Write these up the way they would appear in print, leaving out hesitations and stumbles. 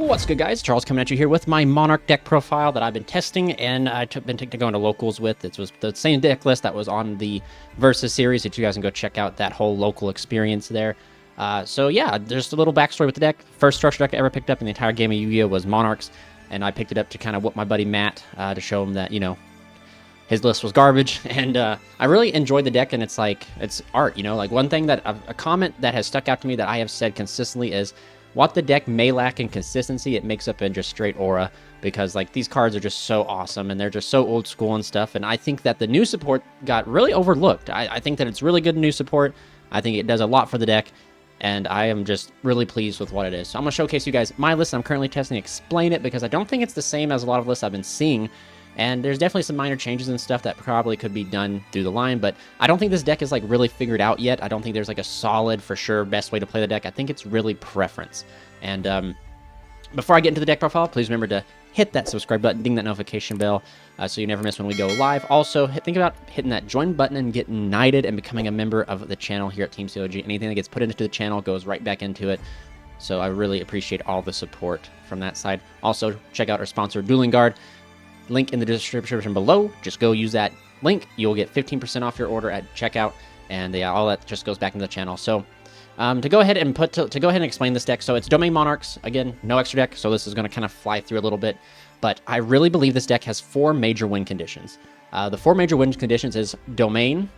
What's good, guys? Charles coming at you here with my Monarch deck profile that I've been testing, and I've been going to locals with. It was the same deck list that was on the Versus series, that you guys can go check out that whole local experience there. So yeah, there's a little backstory with the deck. First structure deck I ever picked up in the entire game of Yu-Gi-Oh! Was Monarchs, and I picked it up to kind of whoop my buddy Matt to show him that, you know, his list was garbage. And I really enjoyed the deck, and it's like, it's art, you know? Like, one thing that, a comment that has stuck out to me that I have said consistently is, what the deck may lack in consistency, it makes up in just straight aura, because like these cards are just so awesome and they're just so old school and stuff. And I think that the new support got really overlooked. I think that it's really good new support. I think it does a lot for the deck, and I am just really pleased with what it is. So I'm going to showcase you guys my list I'm currently testing, explain it, because I don't think it's the same as a lot of lists I've been seeing. And there's definitely some minor changes and stuff that probably could be done through the line, but I don't think this deck is like really figured out yet. I don't think there's like a solid, for sure, best way to play the deck. I think it's really preference. And before I get into the deck profile, please remember to hit that subscribe button, ding that notification bell, so you never miss when we go live. Also, think about hitting that join button and getting knighted and becoming a member of the channel here at Team COG. Anything that gets put into the channel goes right back into it. So I really appreciate all the support from that side. Also, check out our sponsor, Dueling Guard. Link in the description below. Just go use that link. You'll get 15% off your order at checkout, and all that just goes back into the channel. So to go ahead and explain this deck, so it's Domain Monarchs. Again, no extra deck, so this is going to kind of fly through a little bit. But I really believe this deck has 4 major win conditions. The 4 major win conditions is Domain,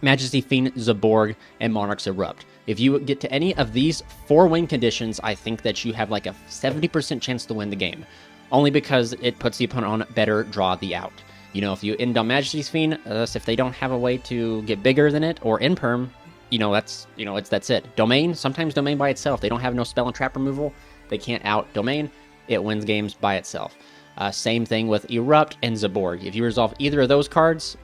Majesty Fiend, Zaborg, and Monarchs Erupt. If you get to any of these 4 win conditions, I think that you have like a 70% chance to win the game. Only because it puts the opponent on better draw the out. You know, if you end on Majesty's Fiend, if they don't have a way to get bigger than it, or in perm, that's it. Domain, sometimes Domain by itself, they don't have no spell and trap removal, they can't out Domain, it wins games by itself. Same thing with Erupt and Zaborg. If you resolve either of those cards,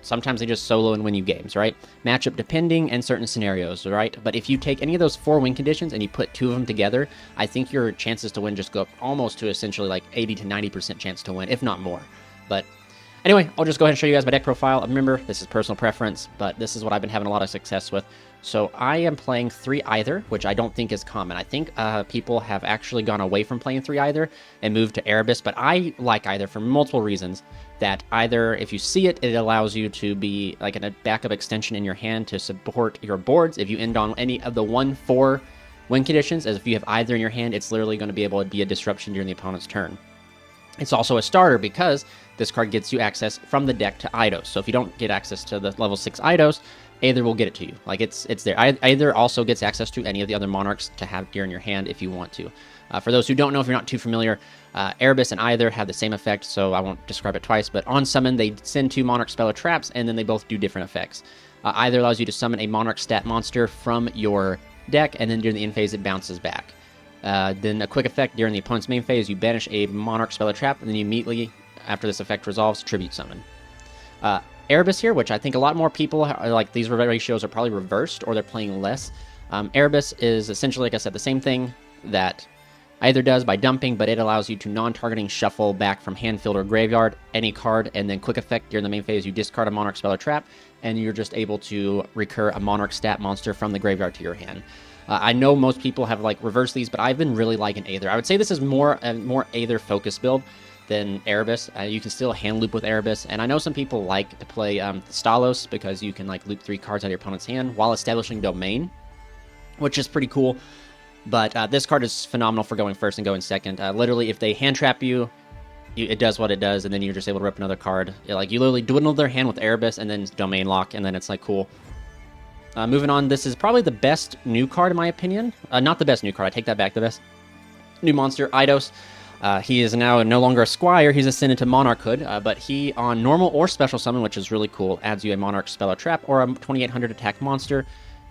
sometimes they just solo and win you games, right? Matchup depending in certain scenarios, right? But if you take any of those 4 win conditions and you put 2 of them together, I think your chances to win just go up almost to essentially like 80 to 90% chance to win, if not more. But anyway, I'll just go ahead and show you guys my deck profile. Remember, this is personal preference, but this is what I've been having a lot of success with. So I am playing 3 Either, which I don't think is common. I think people have actually gone away from playing 3 Either and moved to Erebus, but I like Either for multiple reasons. That Either, if you see it, it allows you to be like a backup extension in your hand to support your boards. If you end on any of the 1-4 win conditions, as if you have Either in your hand, it's literally going to be able to be a disruption during the opponent's turn. It's also a starter because this card gets you access from the deck to Eidos. So if you don't get access to the level 6 Eidos, Either will get it to you. Like, it's there. Either also gets access to any of the other Monarchs to have here in your hand if you want to. For those who don't know, if you're not too familiar, Erebus and Either have the same effect, so I won't describe it twice, but on summon, they send 2 Monarch spell or traps, and then they both do different effects. Either allows you to summon a Monarch stat monster from your deck, and then during the end phase, it bounces back. Then a quick effect during the opponent's main phase, you banish a Monarch spell or trap, and then you immediately, after this effect resolves, tribute summon. Erebus here, which I think a lot more people are like, these ratios are probably reversed, or they're playing less. Erebus is essentially, like I said, the same thing that Either does by dumping, but it allows you to non-targeting shuffle back from hand, field, or graveyard any card, and then quick effect during the main phase, you discard a Monarch spell or trap, and you're just able to recur a Monarch stat monster from the graveyard to your hand. I know most people have like reversed these, but I've been really liking Either. I would say this is more Either focused build than Erebus. You can still hand loop with Erebus, and I know some people like to play Stalos because you can like loop 3 cards out of your opponent's hand while establishing Domain, which is pretty cool. But this card is phenomenal for going first and going second. Literally, if they hand trap you, it does what it does, and then you're just able to rip another card. Like, you literally dwindle their hand with Erebus, and then Domain lock, and then it's like, cool. Moving on, this is probably the best new card in my opinion. Not the best new card, I take that back. The best new monster, Eidos. He is now no longer a Squire, he's ascended to Monarchhood, but he, on normal or special summon, which is really cool, adds you a Monarch spell or trap, or a 2800 attack monster,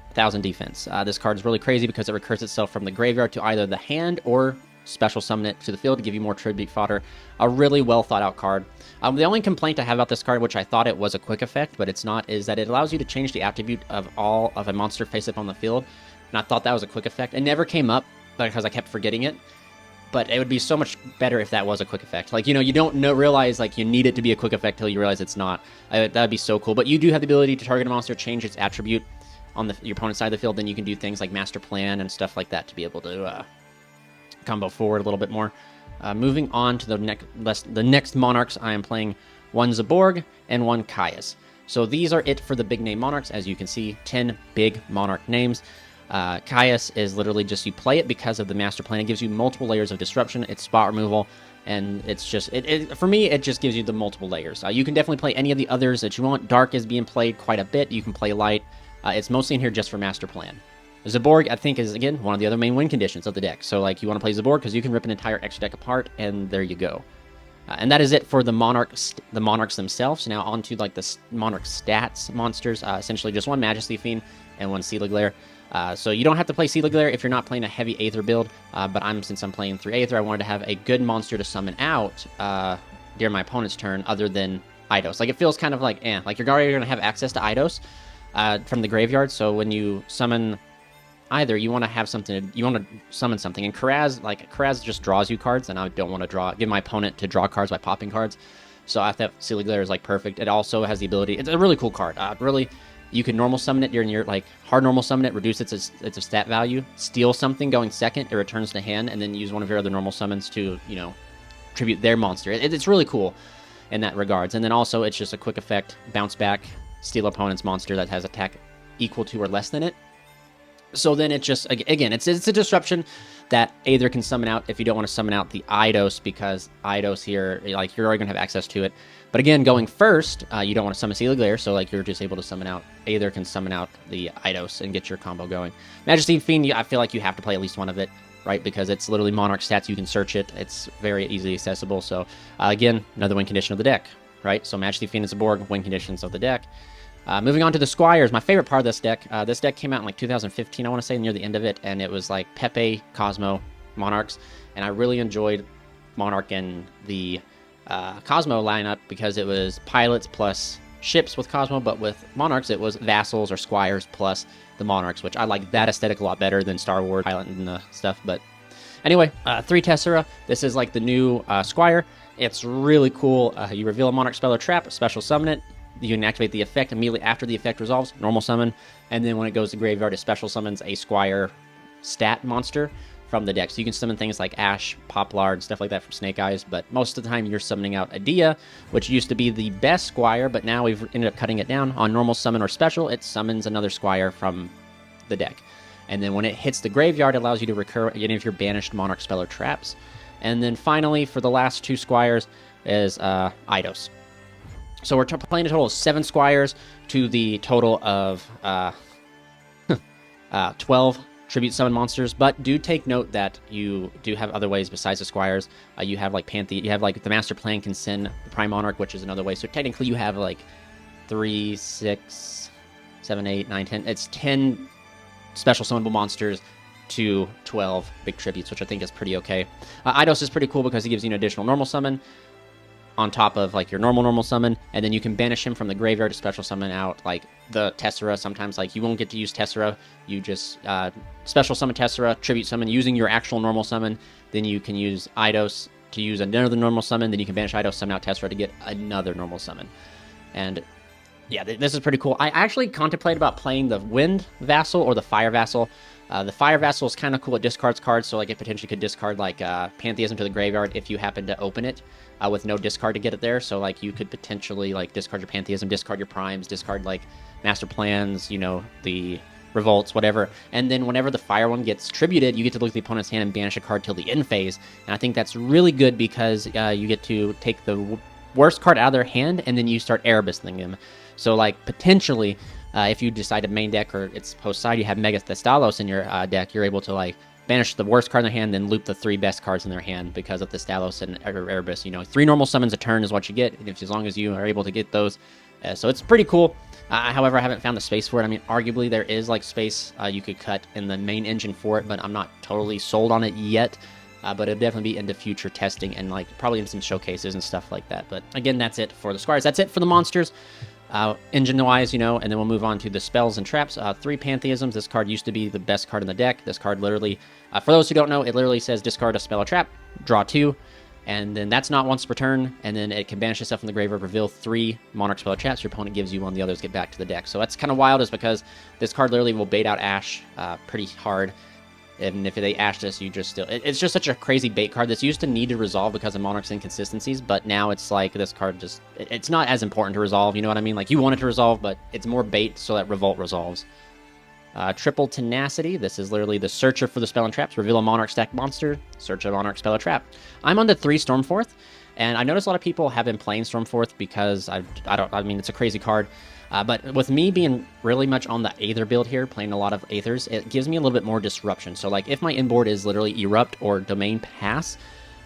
1000 defense. This card is really crazy because it recurs itself from the graveyard to either the hand or special summon it to the field to give you more tribute fodder. A really well thought out card. The only complaint I have about this card, which I thought it was a quick effect, but it's not, is that it allows you to change the attribute of all of a monster face up on the field. And I thought that was a quick effect. It never came up because I kept forgetting it. But it would be so much better if that was a quick effect. Like, you don't realize like you need it to be a quick effect till you realize it's not. That would be so cool. But you do have the ability to target a monster, change its attribute on your opponent's side of the field. Then you can do things like Master Plan and stuff like that to be able to combo forward a little bit more. Moving on to the next Monarchs, I am playing one Zaborg and one Caius. So these are it for the big name Monarchs. As you can see, 10 big Monarch names. Caius is literally just you play it because of the master plan. It gives you multiple layers of disruption. It's spot removal, and it's just for me it just gives you the multiple layers. You can definitely play any of the others that you want. Dark is being played quite a bit. You can play light. It's mostly in here just for master plan. Zaborg, I think, is again one of the other main win conditions of the deck. So like you want to play Zaborg because you can rip an entire extra deck apart, and there you go. And that is it for the Monarchs themselves. Now on to like the Monarch stats monsters. Essentially just one Majesty Fiend and one Sealig Lair. So you don't have to play Sealig Lair if you're not playing a heavy Aether build, but since I'm playing 3 Aether, I wanted to have a good monster to summon out during my opponent's turn other than Eidos. Like, it feels kind of like, like you're already going to have access to Eidos from the graveyard, so when you summon either, you want to have something, you want to summon something, and Karaz just draws you cards, and I don't want to give my opponent to draw cards by popping cards, so I thought Sealig Lair is, like, perfect. It also has the ability, it's a really cool card, you can normal summon it during your, like, hard normal summon it, reduce its stat value, steal something going second, it returns to hand, and then use one of your other normal summons to, you know, tribute their monster. It's really cool in that regards. And then also, it's just a quick effect, bounce back, steal opponent's monster that has attack equal to or less than it. So then it just, again, it's a disruption that Aether can summon out if you don't want to summon out the Eidos, because Eidos here, like, you're already going to have access to it. But again, going first, you don't want to summon Sealig Lair, so like you're just able to summon out, Aether can summon out the Eidos and get your combo going. Majesty Fiend, I feel like you have to play at least one of it, right? Because it's literally Monarch stats, you can search it, it's very easily accessible. So again, another win condition of the deck, right? So Majesty Fiend is a Borg, win conditions of the deck. Moving on to the Squires, my favorite part of this deck. This deck came out in like 2015, I want to say, near the end of it, and it was like Pepe, Cosmo, Monarchs, and I really enjoyed Monarch and the Cosmo lineup because it was pilots plus ships with Cosmo, but with Monarchs it was vassals or squires plus the Monarchs, which I like that aesthetic a lot better than Star Wars pilot and stuff. But anyway, 3 Tessera. This is like the new Squire. It's really cool. You reveal a Monarch spell or trap, special summon it. You can activate the effect immediately after the effect resolves, normal summon, and then when it goes to graveyard, it special summons a Squire stat monster from the deck. So you can summon things like Ash, Poplard, stuff like that from Snake Eyes, but most of the time you're summoning out Adia, which used to be the best Squire, but now we've ended up cutting it down. On normal summon or special, it summons another Squire from the deck. And then when it hits the graveyard, it allows you to recur any of your banished Monarch spell or traps. And then finally, for the last 2 Squires, is Eidos. So we're playing a total of 7 Squires to the total of 12 tribute summon monsters, but do take note that you do have other ways besides the Squires. You have like Pantheon, you have like the Master Plan can send the Prime Monarch, which is another way. So technically you have like 3, 6, 7, 8, 9, 10. It's 10 special summonable monsters to 12 big tributes, which I think is pretty okay. Eidos is pretty cool because he gives you an additional normal summon on top of like your normal summon, and then you can banish him from the graveyard to special summon out like the Tessera. Sometimes like you won't get to use Tessera, you just special summon Tessera, tribute summon using your actual normal summon, then you can use Eidos to use another normal summon, then you can banish Eidos, summon out Tessera to get another normal summon. And yeah, this is pretty cool. I actually contemplated about playing the Wind Vassal or the Fire Vassal. The Fire Vassal is kind of cool. It discards cards, so like it potentially could discard like Pantheism to the graveyard if you happen to open it with no discard to get it there. So like you could potentially like discard your Pantheism, discard your Primes, discard like Master Plans, you know, the Revolts, whatever. And then whenever the Fire one gets tributed, you get to look at the opponent's hand and banish a card till the end phase. And I think that's really good because you get to take the worst card out of their hand and then you start Erebusing them. So like potentially, if you decide to main deck or it's post side, you have Mega Thestalos in your deck, you're able to like banish the worst card in their hand, then loop the 3 best cards in their hand because of Thestalos and Erebus. You know, 3 normal summons a turn is what you get, as long as you are able to get those. So it's pretty cool. However, I haven't found the space for it. I mean, arguably there is like space you could cut in the main engine for it, but I'm not totally sold on it yet. But it'll definitely be into future testing and like probably in some showcases and stuff like that. But again, that's it for the Squires. That's it for the monsters. Engine-wise, you know, and then we'll move on to the spells and traps. 3 Pantheisms. This card used to be the best card in the deck. This card literally, for those who don't know, it literally says discard a spell or trap, draw 2, and then that's not once per turn, and then it can banish itself from the graveyard, reveal 3 Monarch spell or traps. Your opponent gives you one, the others get back to the deck. So that's kind of wild, is because this card literally will bait out Ash pretty hard. And if they ash this, you just still... It's just such a crazy bait card. This used to need to resolve because of Monarch's inconsistencies, but now it's like this card just... It's not as important to resolve, you know what I mean? Like, you want it to resolve, but it's more bait so that Revolt resolves. Triple Tenacity. This is literally the searcher for the spell and traps. Reveal a Monarch stack monster. Search a Monarch spell or trap. I'm on the 3 Stormforth, and I noticed a lot of people have been playing Stormforth because I mean, it's a crazy card. But with me being really much on the Aether build here, playing a lot of Aethers, it gives me a little bit more disruption. So like if my inboard is literally Erupt or Domain Pass,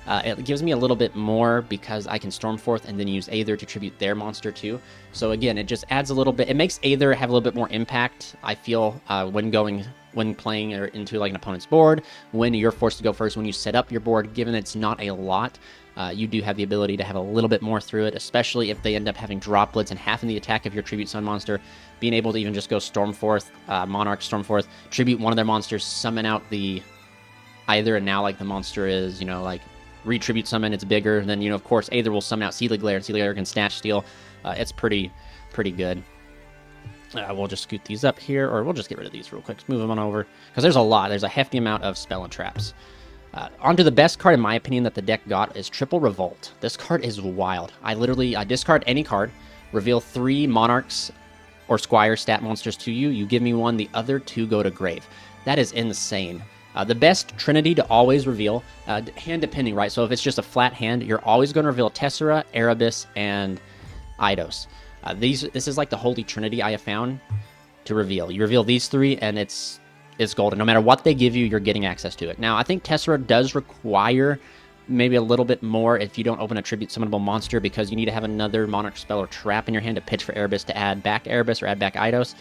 it gives me a little bit more because I can Stormforth and then use Aether to tribute their monster too. So again, it just adds a little bit. It makes Aether have a little bit more impact, I feel, when playing into like an opponent's board, when you're forced to go first, when you set up your board, given it's not a lot. You do have the ability to have a little bit more through it, especially if they end up having droplets and half in the attack of your Tribute Sun monster. Being able to even just go Stormforth, Monarch Stormforth, tribute one of their monsters, summon out the Aether, and now like the monster is, you know, like retribute summon, it's bigger. Then, you know, of course, Aether will summon out Sealy Glare, and Sealy Glare can Snatch Steal. It's pretty good. We'll just scoot these up here, or we'll just get rid of these real quick. Let's move them on over, because there's a lot. There's a hefty amount of spell and traps. Onto the best card, in my opinion, that the deck got is Triple Revolt. This card is wild. I discard any card, reveal 3 Monarchs or Squire stat monsters to you. You give me 1, the other 2 go to grave. That is insane. The best Trinity to always reveal, hand depending, right? So if it's just a flat hand, you're always going to reveal Tessera, Erebus, and Eidos. This is like the Holy Trinity I have found to reveal. You reveal these 3, and it's golden. No matter what they give you, you're getting access to it. Now, I think Tessera does require maybe a little bit more if you don't open a Tribute Summonable monster, because you need to have another Monarch spell or trap in your hand to pitch for Erebus to add back Erebus or add back Eidos.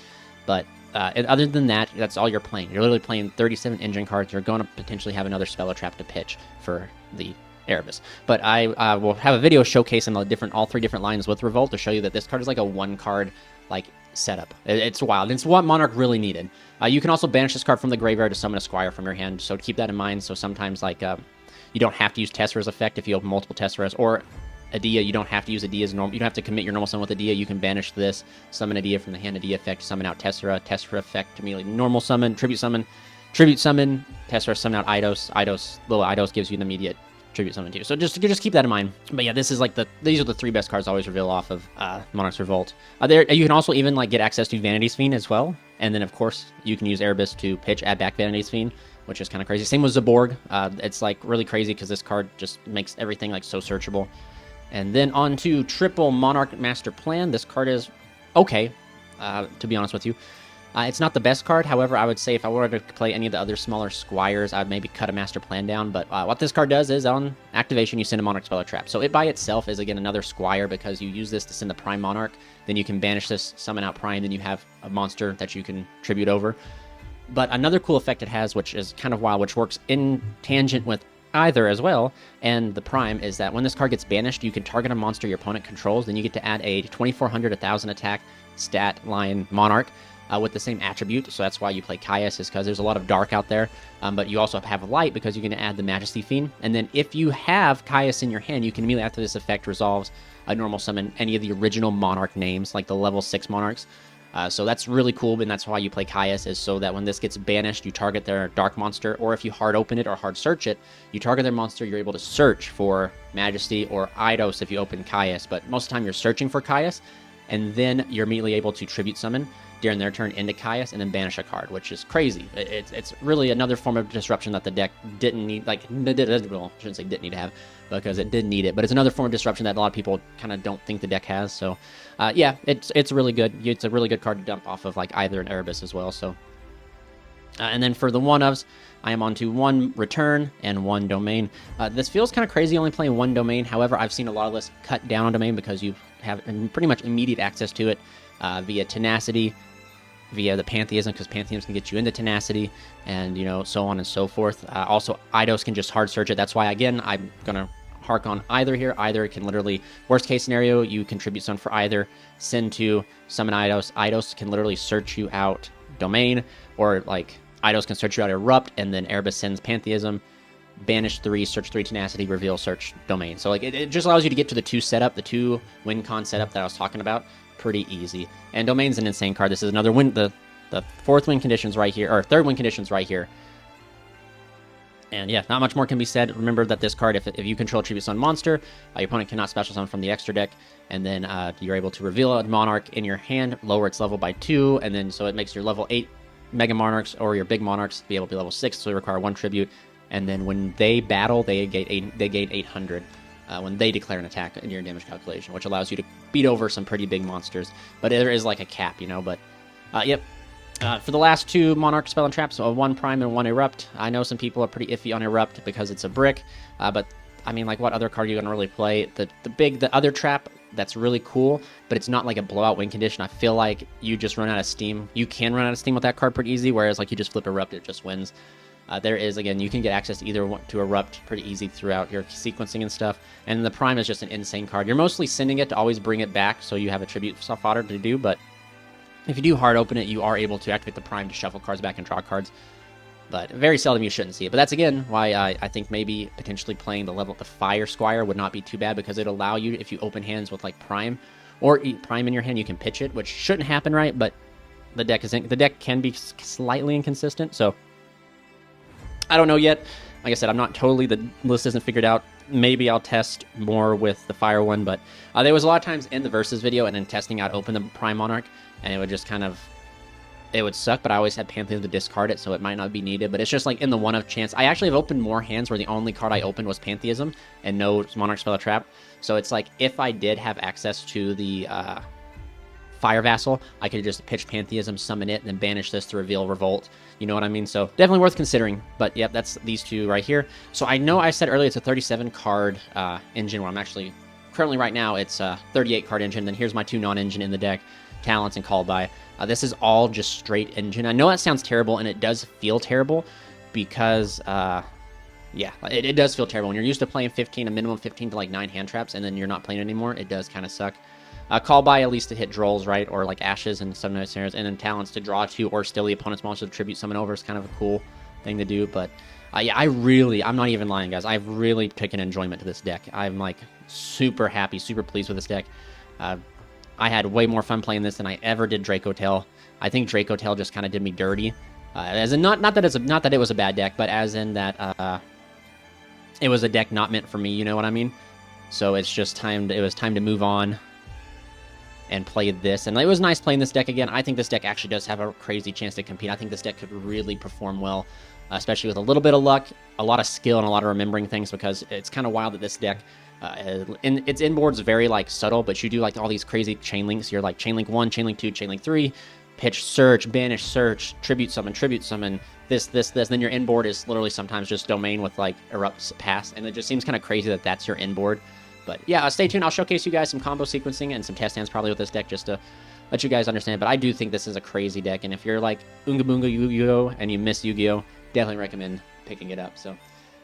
But other than that, that's all you're playing. You're literally playing 37 engine cards. You're going to potentially have another spell or trap to pitch for the Erebus. But I will have a video showcasing all 3 different lines with Revolt to show you that this card is like a 1-card like setup. It's wild. It's what Monarch really needed. You can also banish this card from the graveyard to summon a Squire from your hand, so keep that in mind. So sometimes like you don't have to use Tessera's effect if you open multiple Tesseras, or Adia, you don't have to use Adia's normal. You don't have to commit your normal summon with Adia. You can banish this, summon Adia from the hand, Adia effect, summon out Tessera, Tessera effect, immediately normal summon, tribute summon, Tessera summon out Eidos, little Eidos gives you an immediate tribute summon too. So just keep that in mind. But yeah, this is like these are the 3 best cards I always reveal off of Monarch's Revolt. You can also even like get access to Vanity's Fiend as well, and then of course you can use Erebus to pitch, add back Vanity's Fiend, which is kind of crazy. Same with Zaborg. It's like really crazy because this card just makes everything like so searchable. And then on to Triple Monarch Master Plan. This card is okay, to be honest with you. It's not the best card. However, I would say if I wanted to play any of the other smaller Squires, I'd maybe cut a Master Plan down. But what this card does is on activation, you send a Monarch spell or trap. So it by itself is, again, another Squire, because you use this to send the Prime Monarch. Then you can banish this, summon out Prime, then you have a monster that you can tribute over. But another cool effect it has, which is kind of wild, which works in tangent with either as well, and the Prime, is that when this card gets banished, you can target a monster your opponent controls, then you get to add a 2400, 1000 attack stat line Monarch with the same attribute. So that's why you play Caius, is because there's a lot of dark out there, but you also have light because you can add the Majesty Fiend. And then if you have Caius in your hand, you can immediately after this effect resolves a normal summon any of the original Monarch names, like the level 6 Monarchs. So that's really cool, and that's why you play Caius, is so that when this gets banished, you target their dark monster, or if you hard open it or hard search it, you target their monster, you're able to search for Majesty or Eidos if you open Caius, but most of the time you're searching for Caius, and then you're immediately able to tribute summon during their turn into Caius, and then banish a card, which is crazy. It's really another form of disruption that the deck didn't need, well, I shouldn't say didn't need to have, because it did need it, but it's another form of disruption that a lot of people kind of don't think the deck has. So yeah, it's really good. It's a really good card to dump off of like either an Erebus as well. So and then for the one-ofs, I am on to 1 Return and 1 Domain. This feels kind of crazy only playing 1 Domain. However, I've seen a lot of lists cut down on Domain because you have pretty much immediate access to it via Tenacity, via the Pantheism, because Pantheism can get you into Tenacity, and, you know, so on and so forth. Also, Eidos can just hard search it. That's why, again, I'm going to hark on either here. Either can literally, worst case scenario, you contribute some for either, send to, summon Eidos. Eidos can literally search you out Domain, or like Eidos can search you out Erupt, and then Erebus sends Pantheism, banish 3, search 3 Tenacity, reveal, search Domain. So like it just allows you to get to the 2 setup, the 2 win con setup that I was talking about, pretty easy. And Domain's an insane card. This is another win, the 4th win conditions right here, or 3rd win conditions right here. And yeah, not much more can be said. Remember that this card, if you control Tribute Summon monster, your opponent cannot special summon from the extra deck, and then you're able to reveal a Monarch in your hand, lower its level by 2, and then so it makes your level 8 Mega Monarchs or your Big Monarchs be able to be level 6, so they require 1 Tribute, and then when they battle, they gain 800 when they declare an attack in your damage calculation, which allows you to beat over some pretty big monsters. But there is like a cap, you know, but yep. For the last 2 Monarch spell and traps, 1 Prime and 1 Erupt. I know some people are pretty iffy on Erupt because it's a brick, but I mean, like, what other card are you going to really play? The other trap, that's really cool, but it's not like a blowout win condition. I feel like you just run out of steam. You can run out of steam with that card pretty easy, whereas like you just flip Erupt, it just wins. There is, again, you can get access to either one, to Erupt pretty easy throughout your sequencing and stuff. And the Prime is just an insane card. You're mostly sending it to always bring it back, so you have a tribute fodder to do, but if you do hard open it, you are able to activate the Prime to shuffle cards back and draw cards. But very seldom you shouldn't see it. But that's, again, why I think maybe potentially playing the Fire Squire would not be too bad, because it'll allow you, if you open hands with like Prime, or Prime in your hand, you can pitch it, which shouldn't happen, right? But the deck can be slightly inconsistent, so I don't know yet. Like I said, I'm not totally, the list isn't figured out. Maybe I'll test more with the Fire one, but there was a lot of times in the Versus video and in testing out Open the Prime Monarch, and it would just kind of, it would suck, but I always had Pantheon to discard it, so it might not be needed, but it's just like in the one of chance. I actually have opened more hands where the only card I opened was Pantheism and no Monarch Spell or Trap, so it's like if I did have access to the Fire Vassal, I could just pitch Pantheism, summon it, and then banish this to reveal Revolt. You know what I mean? So definitely worth considering. But yep, that's these 2 right here. So I know I said earlier it's a 37 card engine, where I'm actually currently right now it's a 38 card engine. Then here's my 2 non-engine in the deck, Talents and Called By. This is all just straight engine. I know that sounds terrible, and it does feel terrible because yeah, it does feel terrible when you're used to playing 15, a minimum 15 to like 9 hand traps, and then you're not playing anymore. It does kind of suck. Call By at least to hit Drolls, right? Or like Ashes and some nice areas, and then Talents to draw 2 or steal the opponent's monster to tribute summon over is kind of a cool thing to do. But yeah, I'm not even lying, guys. I've really taken enjoyment to this deck. I'm like super happy, super pleased with this deck. I had way more fun playing this than I ever did Draco Tail. I think Draco Tail just kind of did me dirty. As in, not that it was a bad deck, but as in that it was a deck not meant for me. You know what I mean? So it's just it was time to move on and play this. And it was nice playing this deck again. I think this deck actually does have a crazy chance to compete. I think this deck could really perform well, especially with a little bit of luck, a lot of skill, and a lot of remembering things, because it's kind of wild that this deck, its inboard's very like subtle, but you do like all these crazy chain links. You're like chain link 1, chain link 2, chain link 3, pitch, search, banish, search, tribute summon, this. Then your inboard is literally sometimes just domain with like Erupt Pass, and it just seems kind of crazy that that's your inboard. But yeah, stay tuned. I'll showcase you guys some combo sequencing and some test hands probably with this deck, just to let you guys understand. But I do think this is a crazy deck, and if you're like Oonga Boonga YuGiOh and you miss Yu-Gi-Oh, definitely recommend picking it up. So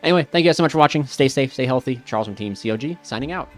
anyway, thank you guys so much for watching. Stay safe, stay healthy. Charles from Team COG signing out.